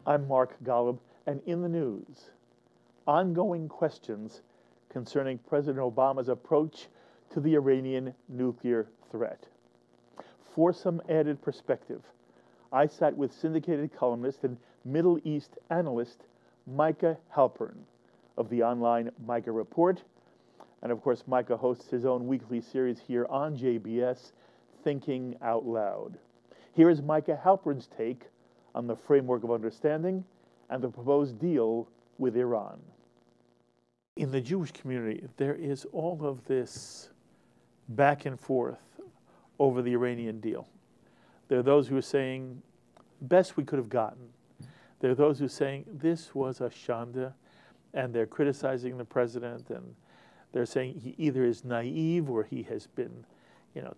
I'm Mark Golub, and in the news, ongoing questions concerning President Obama's approach to the Iranian nuclear threat. For some added perspective, I sat with syndicated columnist and Middle East analyst Micah Halpern of the online Micah Report. And of course, Micah hosts his own weekly series here on JBS, Thinking Out Loud. Here is Micah Halpern's take on the framework of understanding and the proposed deal with Iran. In the Jewish community, there is all of this back and forth over the Iranian deal. There are those who are saying, best we could have gotten. There are those who are saying, this was a shanda, and they're criticizing the president, and they're saying he either is naive or he has been,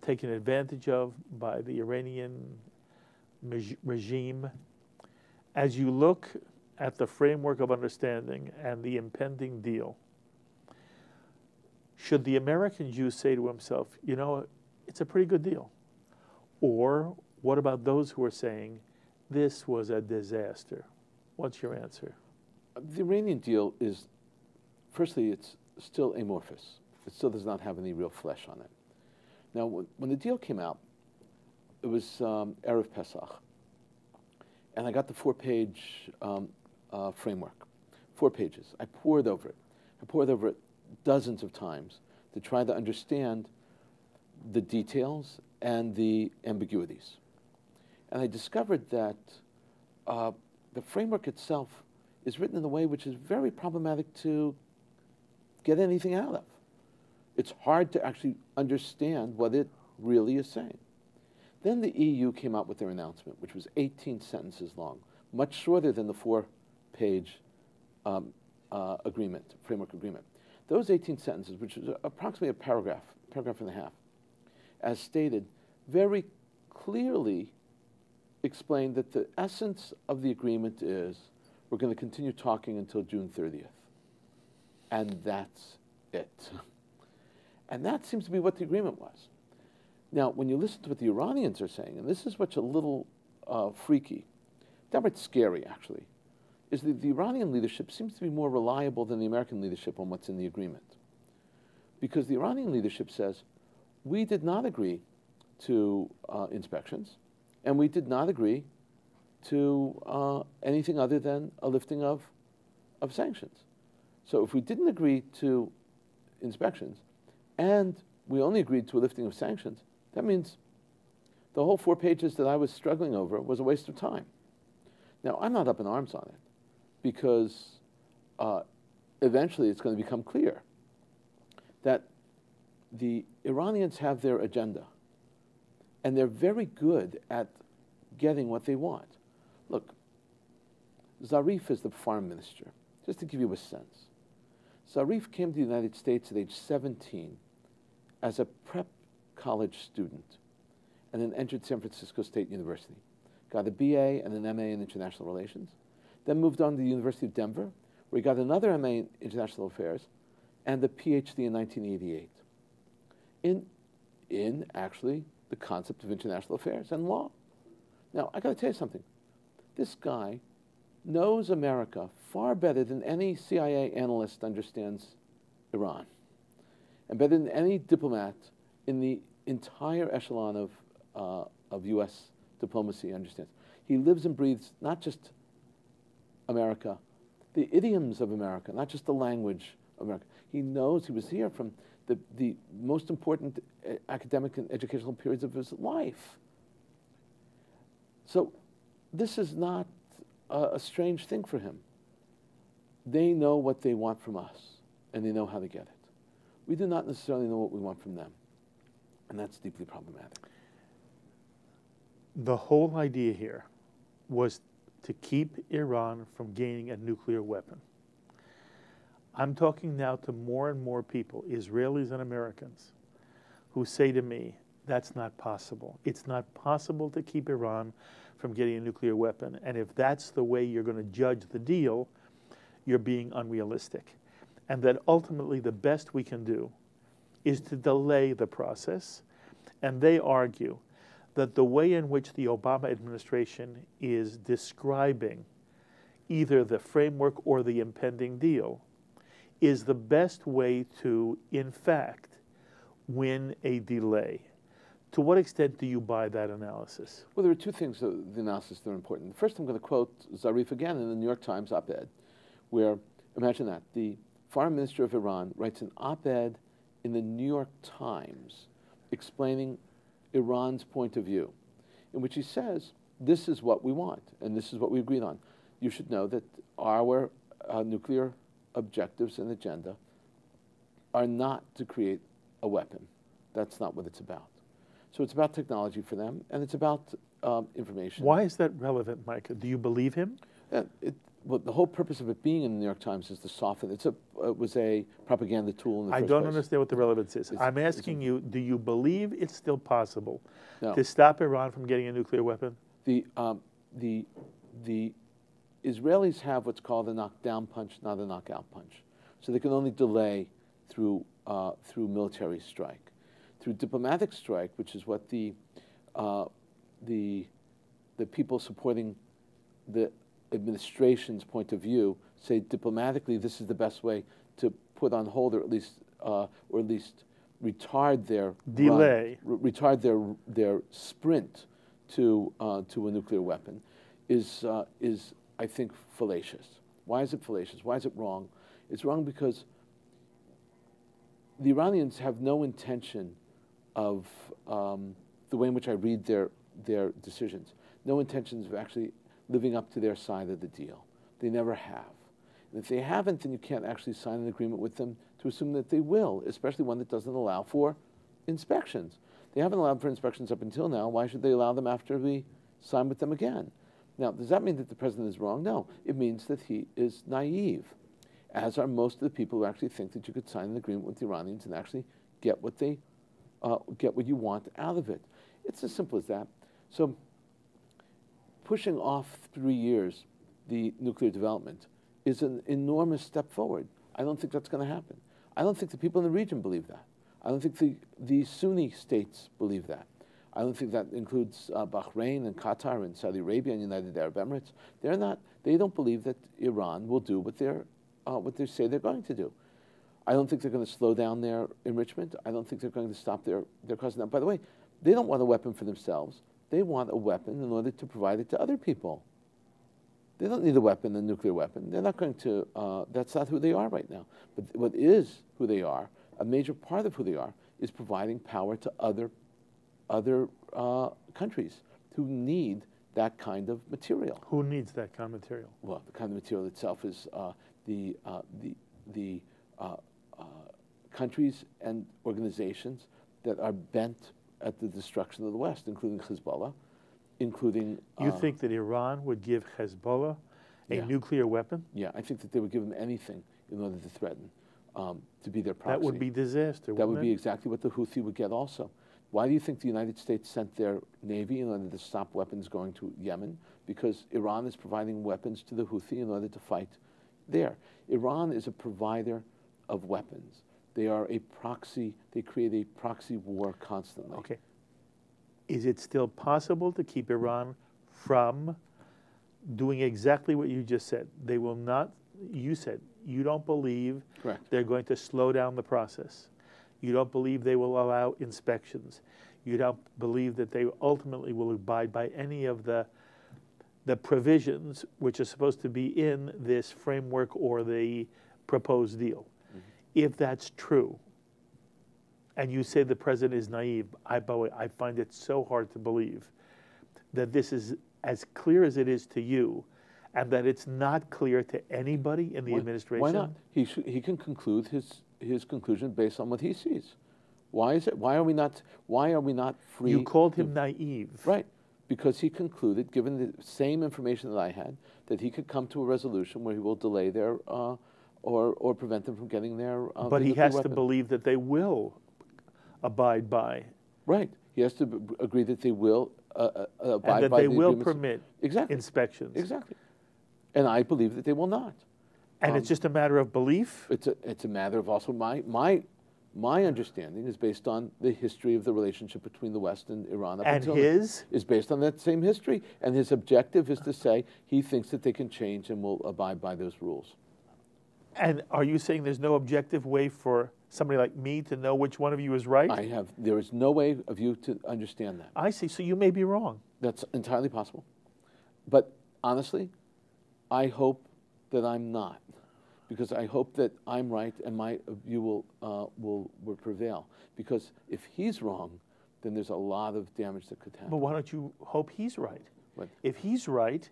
taken advantage of by the Iranian regime. As you look at the framework of understanding and the impending deal, should the American Jew say to himself, it's a pretty good deal? Or what about those who are saying, this was a disaster? What's your answer? The Iranian deal is, firstly, it's still amorphous. It still does not have any real flesh on it. Now, when the deal came out, it was Erev Pesach. And I got the four-page framework, 4 pages. I pored over it. I pored over it dozens of times to try to understand the details and the ambiguities. And I discovered that the framework itself is written in a way which is very problematic to get anything out of. It's hard to actually understand what it really is saying. Then the EU came out with their announcement, which was 18 sentences long, much shorter than the 4-page framework agreement. Those 18 sentences, which is approximately a paragraph and a half, as stated, very clearly explained that the essence of the agreement is we're going to continue talking until June 30th. And that's it. And that seems to be what the agreement was. Now, when you listen to what the Iranians are saying, and this is what's a little freaky, downright scary actually, is that the Iranian leadership seems to be more reliable than the American leadership on what's in the agreement. Because the Iranian leadership says, we did not agree to inspections, and we did not agree to anything other than a lifting of sanctions. So if we didn't agree to inspections, and we only agreed to a lifting of sanctions, that means the whole 4 pages that I was struggling over was a waste of time. Now, I'm not up in arms on it, because eventually it's going to become clear that the Iranians have their agenda, and they're very good at getting what they want. Look, Zarif is the foreign minister, just to give you a sense. Zarif came to the United States at age 17 as a prep college student, and then entered San Francisco State University. Got a BA and an MA in International Relations, then moved on to the University of Denver, where he got another MA in International Affairs and a PhD in 1988 in actually the concept of international affairs and law. Now, I got to tell you something. This guy knows America far better than any CIA analyst understands Iran, and better than any diplomat in the entire echelon of U.S. diplomacy understands. He lives and breathes not just America, the idioms of America, not just the language of America. He knows, he was here from the most important academic and educational periods of his life. So this is not a strange thing for him. They know what they want from us, and they know how to get it. We do not necessarily know what we want from them, and that's deeply problematic. The whole idea here was to keep Iran from gaining a nuclear weapon. I'm talking now to more and more people, Israelis and Americans, who say to me, that's not possible. It's not possible to keep Iran from getting a nuclear weapon. And if that's the way you're going to judge the deal, you're being unrealistic. And that ultimately the best we can do is to delay the process. And they argue that the way in which the Obama administration is describing either the framework or the impending deal, is the best way to, in fact, win a delay. To what extent do you buy that analysis? Well, there are two things, the analysis that are important. First, I'm going to quote Zarif again in the New York Times op-ed, where, imagine that, the foreign minister of Iran writes an op-ed in the New York Times explaining Iran's point of view, in which he says, this is what we want, and this is what we agreed on. You should know that our nuclear objectives and agenda are not to create a weapon. That's not what it's about. So it's about technology for them, and it's about information. Why is that relevant, Micah? Do you believe him? Well, the whole purpose of it being in the New York Times is to soften. It was a propaganda tool in the first place. I don't understand what the relevance is. I'm asking you, do you believe it's still possible No. to stop Iran from getting a nuclear weapon? The Israelis have what's called a knockdown punch, not a knockout punch. So they can only delay through military strike. Through diplomatic strike, which is what the people supporting the administration's point of view say diplomatically, this is the best way to put on hold or at least retard their delay, retard their sprint to a nuclear weapon, is I think fallacious. Why is it fallacious? Why is it wrong? It's wrong because the Iranians have no intention of the way in which I read their decisions, no intentions of actually living up to their side of the deal. They never have. And if they haven't, then you can't actually sign an agreement with them to assume that they will, especially one that doesn't allow for inspections. They haven't allowed for inspections up until now. Why should they allow them after we sign with them again? Now, does that mean that the president is wrong? No. It means that he is naive, as are most of the people who actually think that you could sign an agreement with the Iranians and actually get what you want out of it. It's as simple as that. So pushing off 3 years the nuclear development is an enormous step forward. I don't think that's going to happen. I don't think the people in the region believe that. I don't think the Sunni states believe that. I don't think that includes Bahrain and Qatar and Saudi Arabia and United Arab Emirates. They don't believe that Iran will do what they say they're going to do. I don't think they're going to slow down their enrichment. I don't think they're going to stop their causing. Now, by the way, they don't want a weapon for themselves. They want a weapon in order to provide it to other people. They don't need a weapon, a nuclear weapon. They're not going to, that's not who they are right now. But what is who they are, a major part of who they are, is providing power to other countries who need that kind of material. Who needs that kind of material? Well, the kind of material itself is the countries and organizations that are bent at the destruction of the West, including Hezbollah, including... You think that Iran would give Hezbollah a nuclear weapon? Yeah, I think that they would give them anything in order to threaten, to be their proxy. That would be disaster, That would wouldn't be it? exactly what the Houthi would get also. Why do you think the United States sent their Navy in order to stop weapons going to Yemen? Because Iran is providing weapons to the Houthi in order to fight there. Iran is a provider of weapons. They are a proxy, they create a proxy war constantly. Okay. Is it still possible to keep Iran from doing exactly what you just said? They will not, you said, you don't believe Correct. They're going to slow down the process. You don't believe they will allow inspections. You don't believe that they ultimately will abide by any of the provisions which are supposed to be in this framework or the proposed deal. Mm-hmm. If that's true, and you say the president is naive, I find it so hard to believe that this is as clear as it is to you, and that it's not clear to anybody in the administration. Why not? He can conclude his conclusion based on what he sees. Why is it? Why are we not free? You called him naive, right? Because he concluded, given the same information that I had, that he could come to a resolution where he will delay their or prevent them from getting their. But he has to believe that they will abide by. Right. He has to agree that they will abide and that by they the will agreements. permit inspections. Exactly. And I believe that they will not. And it's just a matter of belief? It's a matter of also my My understanding is based on the history of the relationship between the West and Iran. And his? Is based on that same history. And his objective is to say he thinks that they can change and will abide by those rules. And are you saying there's no objective way for somebody like me to know which one of you is right? There is no way of you to understand that. I see. So you may be wrong. That's entirely possible. But honestly, I hope that I'm not, because I hope that I'm right and my view will prevail. Because if he's wrong, then there's a lot of damage that could happen. But why don't you hope he's right? What? If he's right,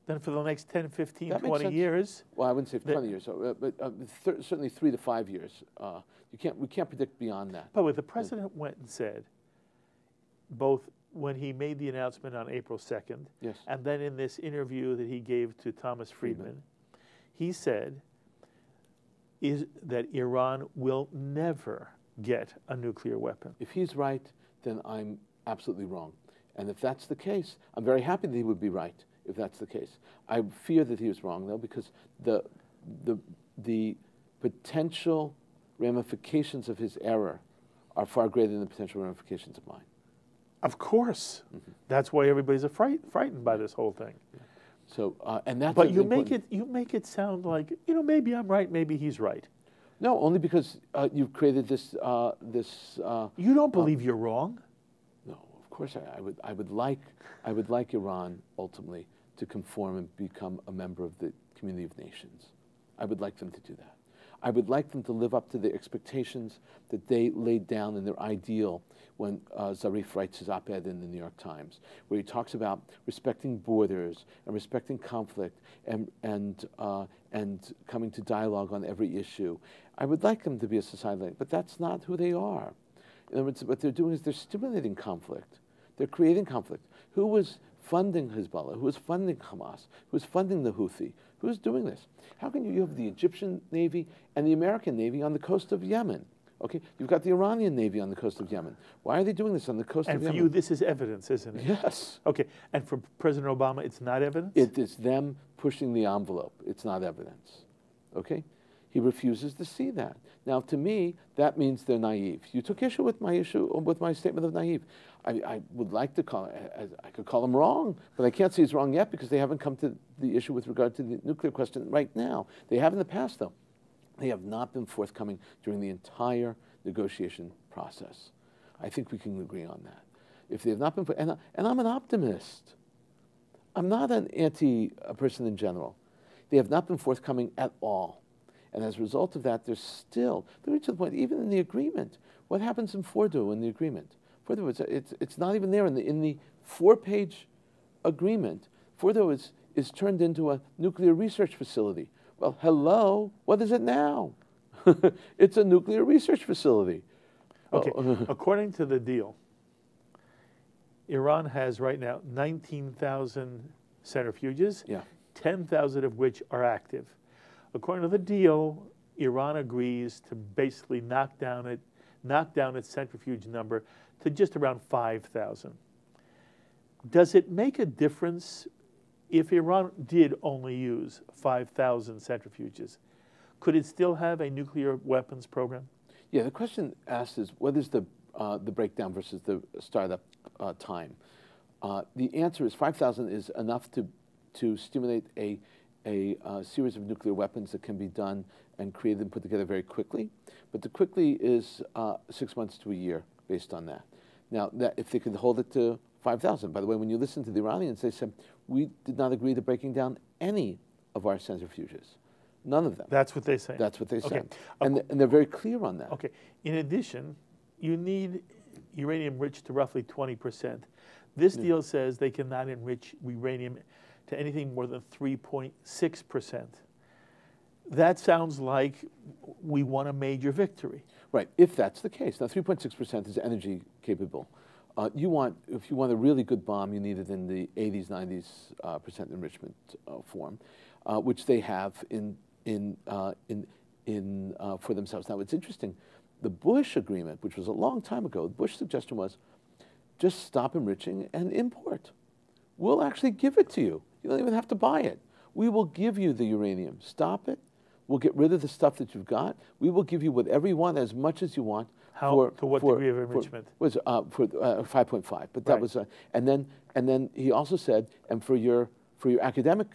then for the next 10, 15, That makes 20 sense. years... Well, I wouldn't say 20 years, but certainly 3 to 5 years. We can't predict beyond that. But the president went and said, both when he made the announcement on April 2nd, Yes. and then in this interview that he gave to Thomas Friedman, he said that Iran will never get a nuclear weapon. If he's right, then I'm absolutely wrong. And if that's the case, I'm very happy that he would be right, if that's the case. I fear that he was wrong, though, because the potential ramifications of his error are far greater than the potential ramifications of mine. Of course. That's why everybody's frightened by this whole thing. So, and that's. But you make it sound like, maybe I'm right, maybe he's right. No, only because you've created this. You don't believe you're wrong? No, of course I would like Iran ultimately to conform and become a member of the community of nations. I would like them to do that. I would like them to live up to the expectations that they laid down in their ideal when Zarif writes his op-ed in the New York Times, where he talks about respecting borders and respecting conflict and coming to dialogue on every issue. I would like them to be a society like that, but that's not who they are. In other words, what they're doing is they're stimulating conflict. They're creating conflict. Who was funding Hezbollah? Who was funding Hamas? Who was funding the Houthi? Who's doing this? How can you have the Egyptian Navy and the American Navy on the coast of Yemen? Okay, you've got the Iranian Navy on the coast of Yemen. Why are they doing this on the coast of Yemen? And for you, this is evidence, isn't it? Yes. Okay, and for President Obama, it's not evidence? It is them pushing the envelope. It's not evidence. Okay? He refuses to see that. Now, to me, that means they're naive. You took issue with my statement of naive. I would like to call it, I could call them wrong, but I can't say it's wrong yet because they haven't come to the issue with regard to the nuclear question right now. They have in the past, though. They have not been forthcoming during the entire negotiation process. I think we can agree on that. If they have not been, and I'm an optimist. I'm not an anti-person in general. They have not been forthcoming at all. And as a result of that, there's still, to the point, even in the agreement, what happens in Fordo in the agreement? Fordo, it's not even there in the 4-page agreement. Fordo is turned into a nuclear research facility. Well, hello, what is it now? It's a nuclear research facility. Okay, according to the deal, Iran has right now 19,000 centrifuges, 10,000 of which are active. According to the deal, Iran agrees to basically knock down its centrifuge number to just around 5,000. Does it make a difference if Iran did only use 5,000 centrifuges? Could it still have a nuclear weapons program? Yeah, the question asked is what is the breakdown versus the startup time? The answer is 5,000 is enough to stimulate a series of nuclear weapons that can be done and created and put together very quickly. But the quickly is 6 months to a year based on that. Now, if they could hold it to 5,000, by the way, when you listen to the Iranians, they said, we did not agree to breaking down any of our centrifuges. None of them. That's what they say. That's what they said. Okay. And they're very clear on that. Okay. In addition, you need uranium enriched to roughly 20%. This deal says they cannot enrich uranium to anything more than 3.6%. That sounds like we won a major victory. Right, if that's the case. Now, 3.6% is energy capable. If you want a really good bomb, you need it in the 80s, 90s percent enrichment form, which they have for themselves. Now, it's interesting. The Bush agreement, which was a long time ago, the Bush suggestion was just stop enriching and import. We'll actually give it to you. You don't even have to buy it. We will give you the uranium. Stop it. we'll get rid of the stuff that you've got. We will give you whatever you want, as much as you want. To what degree of enrichment? For 5.5, but that Right. was, and then he also said, and for your academic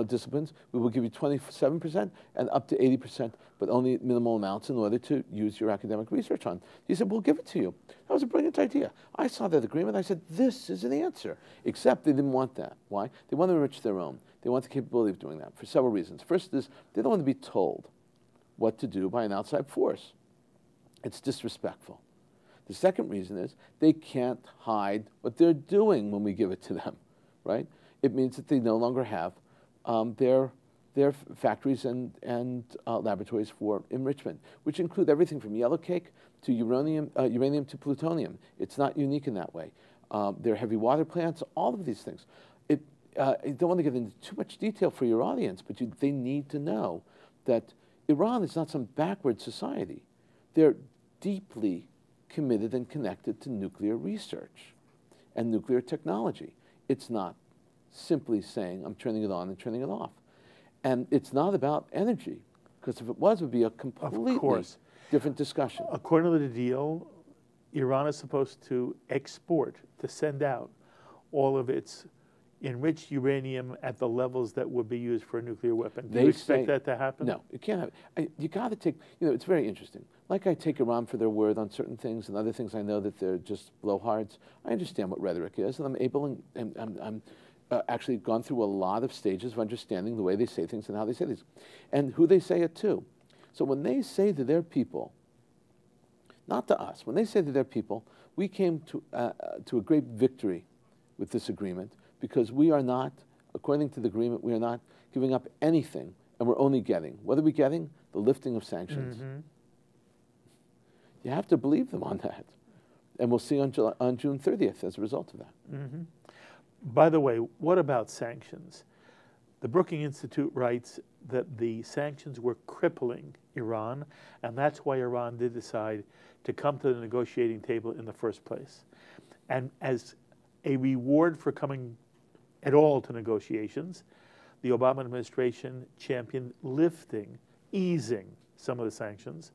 disciplines, we will give you 27% and up to 80%, but only minimal amounts in order to use your academic research on. He said, we'll give it to you. That was a brilliant idea. I saw that agreement. I said, this is an answer. Except they didn't want that. Why? They want to enrich their own. They want the capability of doing that for several reasons. First is they don't want to be told what to do by an outside force. It's disrespectful. The second reason is they can't hide what they're doing when we give it to them, right? It means that they no longer have their factories and laboratories for enrichment, which include everything from yellow cake to uranium to plutonium. It's not unique in that way. There are heavy water plants, all of these things. I don't want to get into too much detail for your audience, but they need to know that Iran is not some backward society. They're deeply committed and connected to nuclear research and nuclear technology. It's not simply saying, I'm turning it on and turning it off. And it's not about energy, because if it was, it would be a completely different discussion. According to the deal, Iran is supposed to export, to send out all of its enriched uranium at the levels that would be used for a nuclear weapon. Do you expect that to happen? No, you can't have it. You got to take, it's very interesting. Like I take Iran for their word on certain things, and other things I know that they're just blowhards. I understand what rhetoric is, and I'm able, and I'm actually gone through a lot of stages of understanding the way they say things and how they say things, and who they say it to. So when they say to their people, not to us, when they say to their people, we came to a great victory with this agreement, because we are not, according to the agreement, we are not giving up anything, and we're only getting. What are we getting? The lifting of sanctions. Mm-hmm. You have to believe them on that. And we'll see on June 30th as a result of that. Mm-hmm. By the way, what about sanctions? The Brookings Institute writes that the sanctions were crippling Iran, and that's why Iran did decide to come to the negotiating table in the first place. And as a reward for coming at all to negotiations, the Obama administration championed lifting, easing some of the sanctions.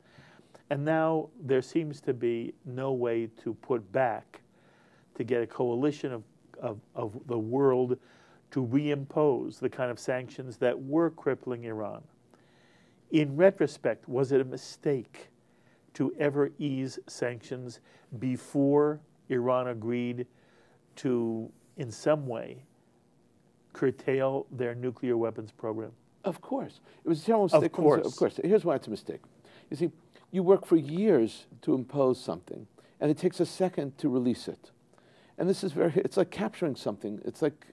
And now there seems to be no way to put back, to get a coalition of the world to reimpose the kind of sanctions that were crippling Iran. In retrospect, was it a mistake to ever ease sanctions before Iran agreed to, in some way, curtail their nuclear weapons program? Of course. It was a terrible mistake. Of course. Of course. Here's why it's a mistake. You see, you work for years to impose something, and it takes a second to release it. And this is it's like capturing something. It's like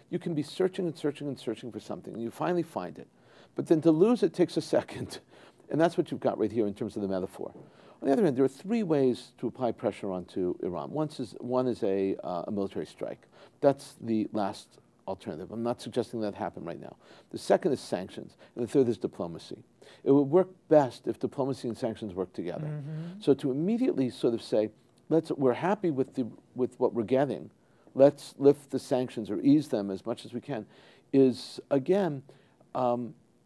you can be searching and searching and searching for something, and you finally find it. But then to lose it takes a second. And that's what you've got right here in terms of the metaphor. On the other hand, there are three ways to apply pressure onto Iran. One is a military strike. That's the last alternative. I'm not suggesting that happen right now. The second is sanctions, and the third is diplomacy. It would work best if diplomacy and sanctions work together. Mm-hmm. So to immediately sort of say, we're happy with what we're getting, let's lift the sanctions or ease them as much as we can, is again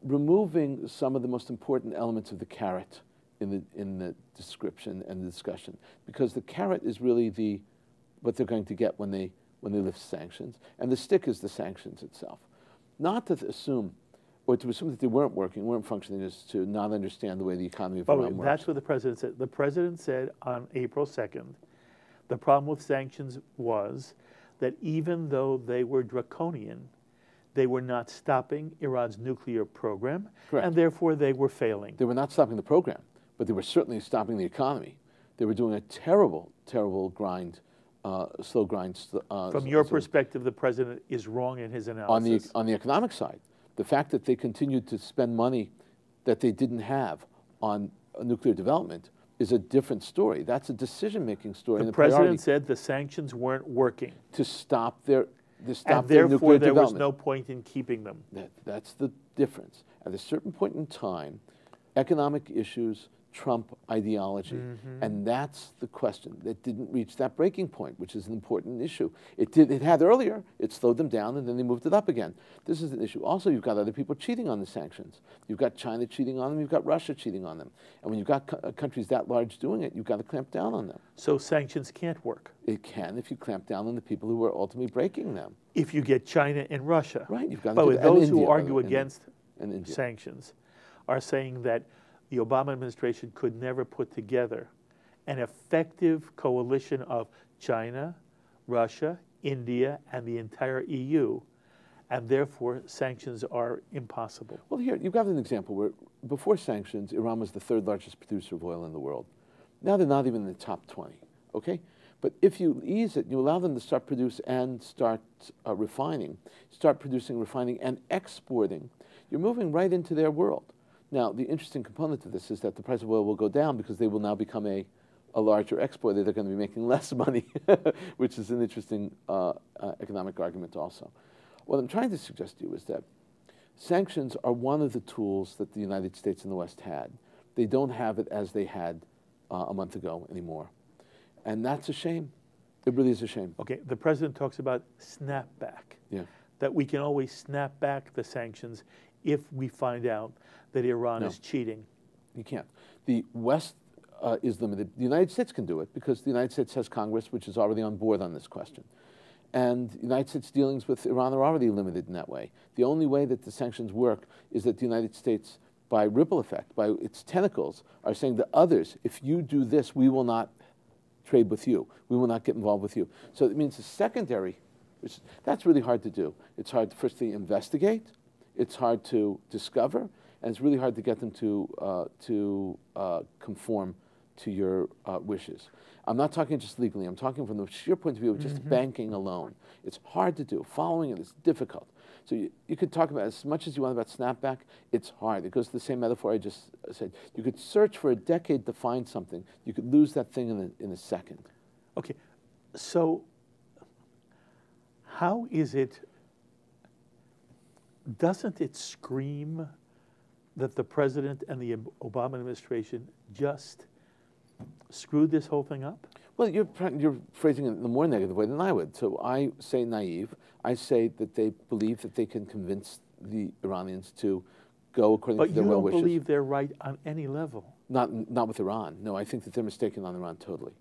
removing some of the most important elements of the carrot in the description and the discussion, because the carrot is really what they're going to get when they lift sanctions, and the stick is the sanctions itself. Not to assume, or to assume that they weren't working, weren't functioning, is to not understand the way the economy of Iran works. That's what the president said. The president said on April 2nd, the problem with sanctions was that even though they were draconian, they were not stopping Iran's nuclear program, Correct. And therefore they were failing. They were not stopping the program, but they were certainly stopping the economy. They were doing a terrible, terrible grind, slow grind. From your perspective, the president is wrong in his analysis. On the economic side, the fact that they continued to spend money that they didn't have on nuclear development is a different story. That's a decision-making story. The president said the sanctions weren't working. To stop their and therefore there was no point in keeping them. That's the difference. At a certain point in time, economic issues Trump ideology. And that's the question. It didn't reach that breaking point, which is an important issue. It had earlier. It slowed them down, and then they moved it up again. This is an issue. Also, you've got other people cheating on the sanctions. You've got China cheating on them. You've got Russia cheating on them. And when you've got countries that large doing it, you've got to clamp down on them. So sanctions can't work. It can if you clamp down on the people who are ultimately breaking them. If you get China and Russia. Right. You've got to But do with that. And those who India, argue and against India. sanctions are saying that the Obama administration could never put together an effective coalition of China, Russia, India, and the entire EU, and therefore sanctions are impossible. Well, here, you've got an example where before sanctions, Iran was the third largest producer of oil in the world. Now they're not even in the top 20, okay? But if you ease it, you allow them to start produce and start refining, start producing, refining, and exporting, you're moving right into their world. Now, the interesting component to this is that the price of oil will go down because they will now become a larger exporter. They're going to be making less money, which is an interesting economic argument also. What I'm trying to suggest to you is that sanctions are one of the tools that the United States and the West had. They don't have it as they had a month ago anymore. And that's a shame. It really is a shame. Okay, the president talks about snapback. Yeah. That we can always snap back the sanctions if we find out that Iran is cheating. You can't. The West is limited. The United States can do it because the United States has Congress, which is already on board on this question. And the United States' dealings with Iran are already limited in that way. The only way that the sanctions work is that the United States, by ripple effect, by its tentacles, are saying to others, if you do this, we will not trade with you. We will not get involved with you. So it means the secondary, that's really hard to do. It's hard to firstly investigate. It's hard to discover. And it's really hard to get them to conform to your wishes. I'm not talking just legally. I'm talking from the sheer point of view of just banking alone. It's hard to do. Following it is difficult. So you could talk about as much as you want about snapback. It's hard. It goes to the same metaphor I just said. You could search for a decade to find something. You could lose that thing in a second. Okay. So how is it, doesn't it scream that the president and the Obama administration just screwed this whole thing up? Well, you're phrasing it in a more negative way than I would. So I say naive. I say that they believe that they can convince the Iranians to go according to their well wishes. But you don't believe they're right on any level? Not with Iran. No, I think that they're mistaken on Iran totally.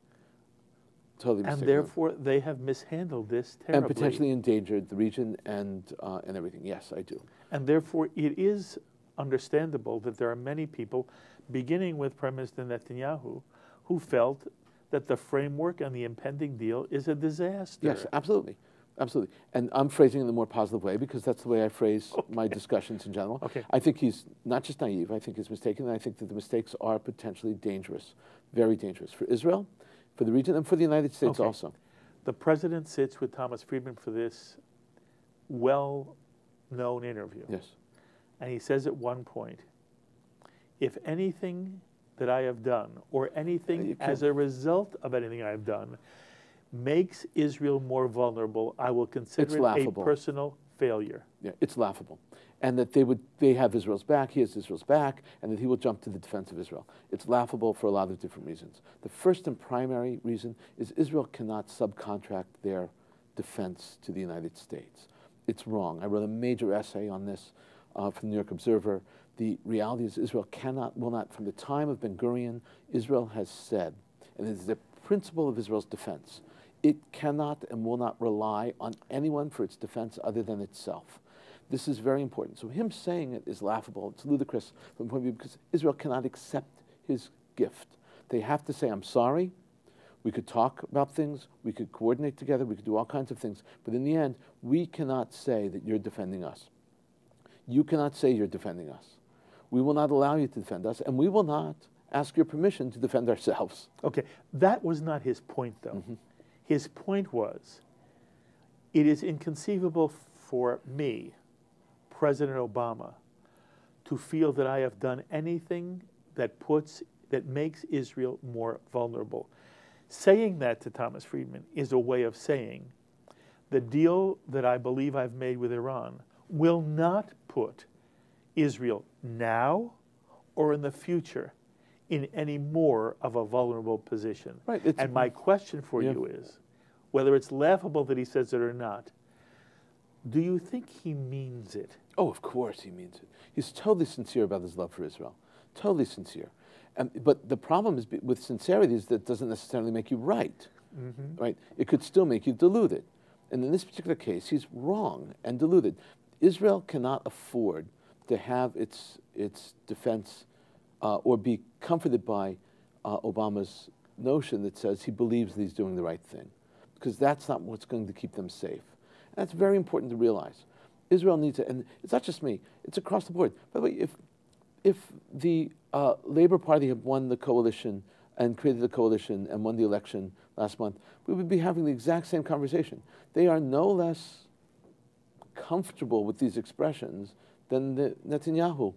Totally mistaken. And therefore, they have mishandled this terribly. And potentially endangered the region and everything. Yes, I do. And therefore, it is understandable that there are many people, beginning with Prime Minister Netanyahu, who felt that the framework and the impending deal is a disaster. Yes, absolutely. Absolutely. And I'm phrasing it in a more positive way because that's the way I phrase my discussions in general. Okay. I think he's not just naive, I think he's mistaken, and I think that the mistakes are potentially dangerous, very dangerous for Israel, for the region, and for the United States also. The president sits with Thomas Friedman for this well-known interview. Yes. And he says at one point, if anything that I have done, or anything as a result of anything I have done, makes Israel more vulnerable, I will consider it a personal failure. Yeah, it's laughable. And that they have Israel's back, he has Israel's back, and that he will jump to the defense of Israel. It's laughable for a lot of different reasons. The first and primary reason is Israel cannot subcontract their defense to the United States. It's wrong. I wrote a major essay on this from the New York Observer. The reality is Israel will not, from the time of Ben-Gurion, Israel has said, and it is the principle of Israel's defense, it cannot and will not rely on anyone for its defense other than itself. This is very important. So him saying it is laughable. It's ludicrous from the point of view because Israel cannot accept his gift. They have to say, I'm sorry. We could talk about things. We could coordinate together. We could do all kinds of things. But in the end, we cannot say that you're defending us. You cannot say you're defending us. We will not allow you to defend us, and we will not ask your permission to defend ourselves. Okay, that was not his point, though. His point was, it is inconceivable for me, President Obama, to feel that I have done anything that makes Israel more vulnerable. Saying that to Thomas Friedman is a way of saying, the deal that I believe I've made with Iran will not put Israel now or in the future in any more of a vulnerable position. Right. And my question for you is, whether it's laughable that he says it or not, do you think he means it? Oh, of course he means it. He's totally sincere about his love for Israel. Totally sincere. But the problem is with sincerity is that it doesn't necessarily make you right. Right? It could still make you deluded. And in this particular case, he's wrong and deluded. Israel cannot afford to have its defense or be comforted by Obama's notion that says he believes that he's doing the right thing, because that's not what's going to keep them safe. And that's very important to realize. Israel needs it, and it's not just me, it's across the board. By the way, if the Labour Party had won the coalition and created the coalition and won the election last month, we would be having the exact same conversation. They are no less comfortable with these expressions than the Netanyahu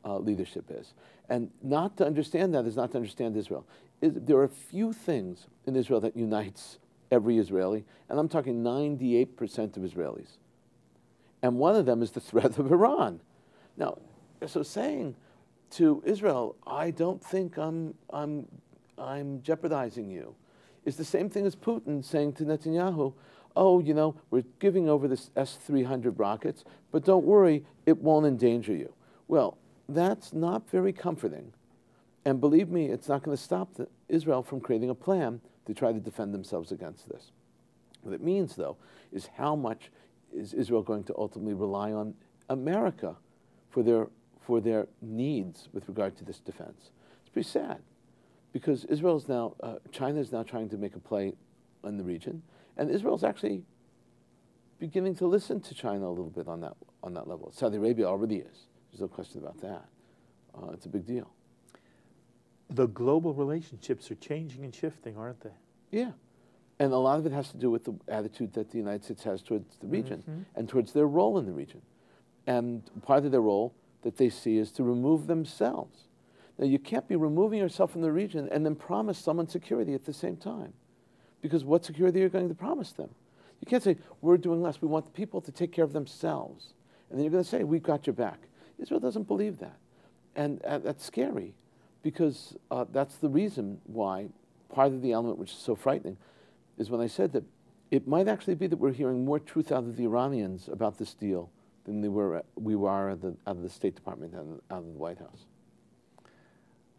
leadership is. And not to understand that is not to understand Israel. There are few things in Israel that unites every Israeli, and I'm talking 98% of Israelis. And one of them is the threat of Iran. Now, so saying to Israel, I don't think I'm jeopardizing you, is the same thing as Putin saying to Netanyahu, oh, you know, we're giving over this S-300 rockets, but don't worry, it won't endanger you. Well, that's not very comforting. And believe me, it's not going to stop Israel from creating a plan to try to defend themselves against this. What it means, though, is how much is Israel going to ultimately rely on America for their needs with regard to this defense. It's pretty sad, because Israel is now, China is now trying to make a play in the region, and Israel is actually beginning to listen to China a little bit on that level. Saudi Arabia already is. There's no question about that. It's a big deal. The global relationships are changing and shifting, aren't they? Yeah. And a lot of it has to do with the attitude that the United States has towards the region and towards their role in the region. And part of their role that they see is to remove themselves. Now, you can't be removing yourself from the region and then promise someone security at the same time. Because what security are you going to promise them? You can't say, we're doing less. We want the people to take care of themselves. And then you're going to say, we've got your back. Israel doesn't believe that. And that's scary, because that's the reason why part of the element which is so frightening is when I said that it might actually be that we're hearing more truth out of the Iranians about this deal than we were out of the State Department and out of the White House.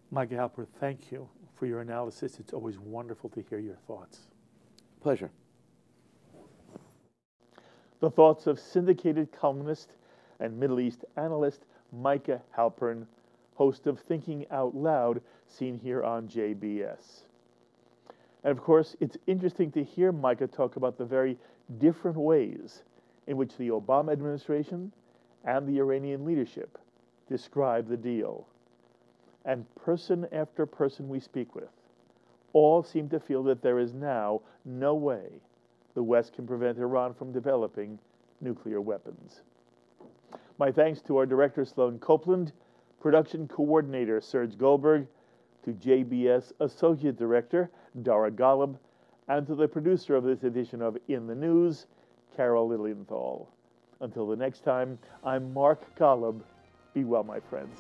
Micah Halpern, thank you for your analysis. It's always wonderful to hear your thoughts. Pleasure. The thoughts of syndicated columnist and Middle East analyst Micah Halpern, host of Thinking Out Loud, seen here on JBS. And of course, it's interesting to hear Micah talk about the very different ways in which the Obama administration and the Iranian leadership describe the deal. And person after person we speak with all seem to feel that there is now no way the West can prevent Iran from developing nuclear weapons. My thanks to our director, Sloan Copeland, production coordinator, Serge Goldberg, to JBS Associate Director, Dara Golub, and to the producer of this edition of In the News, Carol Lilienthal. Until the next time, I'm Mark Golub. Be well, my friends.